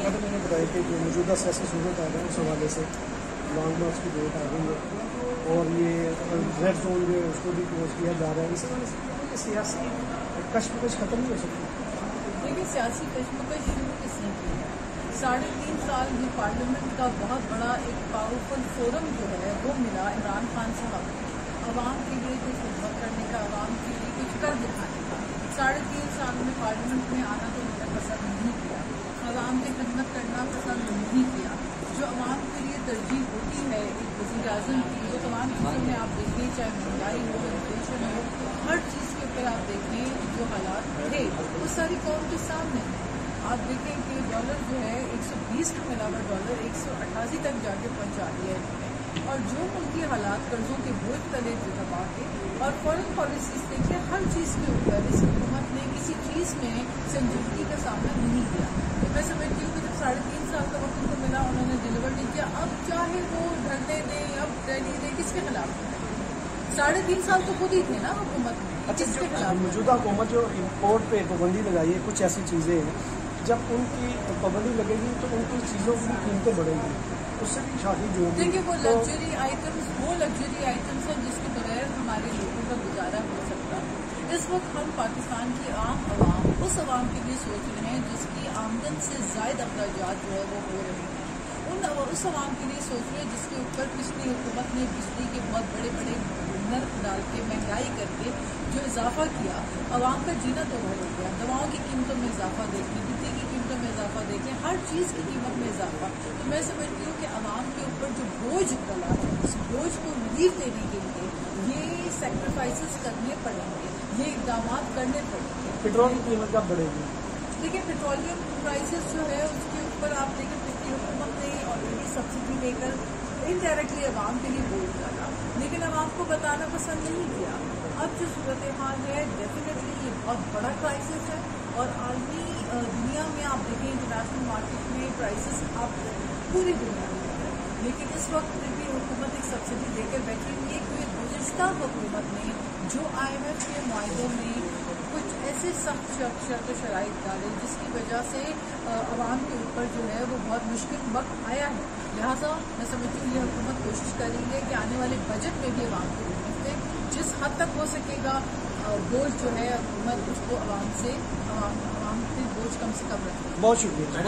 Madam ने बताया कि जो मौजूदा सियासी सूरत आ रही है उस हवाले से लॉन्ग मार्च की डेट आ गई है और ये रेड जोन जो है उसको भी क्लोज किया जा रहा है। इस हवाले से सियासी कश्मकश खत्म नहीं हो सकती। देखिए, सियासी कश्मकश शुरू किसने की है? 3.5 साल में पार्लियामेंट का बहुत बड़ा एक पावरफुल फोरम जो है वो मिला इमरान खान साहब को अवाम के लिए कुछ खिदमत करने का, अवाम के लिए कुछ कर दिखाने का। 3.5 साल में पार्लियामेंट में आना तो मैंने पसंद नहीं किया, अवाम की खिदमत करना पसंद नहीं किया। जो अवाम के लिए तरजीह होती है एक वज़ीर आज़म की, जो तमाम चीज़ों में आप देखें, चाहे महंगाई हो, इन्फ्लेशन हो, हर चीज़ के ऊपर आप देखें जो हालात थे वो सारी कौम के सामने है। आप देखें कि डॉलर जो है 120 का मिला हुआ डॉलर 188 तक जाके पहुंचा दिया है इन्होंने। और जो उनकी हालात कर्जों के बोझ तले दबा के और फॉरेन पॉलिसीज देखिए, हर चीज़ के ऊपर इस हुकूमत ने किसी चीज़ में संजीदगी का सामना नहीं किया। तो मैं समझती हूँ कि जब 3.5 साल का वक्त उनको मिला, उन्होंने डिलीवर नहीं किया। अब चाहे वो धरने दें, अब रैली दें, किसके खिलाफ? 3.5 साल तो खुद ही थे ना हुकूमत में। किसके खिलाफ? मौजूदा हुकूमत जो इम्पोर्ट पे पाबंदी लगाई है, कुछ ऐसी चीज़ें हैं जब उनकी पाबंदी लगेगी तो उनकी चीज़ों की कीमतें बढ़ेंगी, उससे भी शादी जो देखिए वो लग्जरी आइटम्स हैं जिसके बगैर हमारे लोगों का गुजारा हो सकता है। इस वक्त हम पाकिस्तान की आवाम उस आवाम के लिए सोच रहे हैं जिसकी आमदन से ज़ायद अखराजात जो है वो हो रहे हैं। उस आवाम के लिए सोच रहे हैं जिसके ऊपर पिछली हुकूमत ने बिजली के बहुत बड़े बड़े नर्क डाल के, महंगाई करके जो इजाफा किया, आवाम का जीना तो हो गया। दवाओं की कीमतों में इजाफा देखें, बिजली की कीमतों में इजाफा देखें, हर चीज़ की कीमत में इजाफा। तो मैं समझती हूँ कि आवाम के ऊपर जो बोझ डला है, उस बोझ को रिलीफ देने के लिए ये सेक्रीफाइसेस करने पड़ेंगे, ये इकदाम करने पड़ेंगे। पेट्रोल की कीमत कब बढ़ेगी? देखिए, पेट्रोलियम प्राइसेस जो है उसके ऊपर आप देखें, पिछली हुकूमत ने ऑलरेडी सब्सिडी देकर इनडायरेक्टली आवाम के लिए बोझ डाला, लेकिन आवाम को बताना पसंद नहीं किया। अब जो सूरत हाल है, डेफिनेटली ये बहुत बड़ा क्राइसिस है और आलमी दुनिया में आप देखें, इंटरनेशनल मार्केट में प्राइसेस अब पूरी दुनिया में है। लेकिन इस वक्त भी हुकूमत एक सब्सिडी देकर बैठी हुई है कि गुज़िश्ता हुकूमत ने जो IMF के मुआहदों में कुछ ऐसे सख्त शर्त शराइत डाले जिसकी वजह से आवाम के ऊपर जो है वो बहुत मुश्किल वक्त आया है। लिहाजा मैं समझती हूँ ये हुकूमत कोशिश कर रही है कि आने वाले बजट में भी आवाम को रिलीफ दे, जिस हद तक हो सकेगा बोझ जो है हुकूमत उसको आवाम से बोझ कम से कम रखे। बहुत शुक्रिया।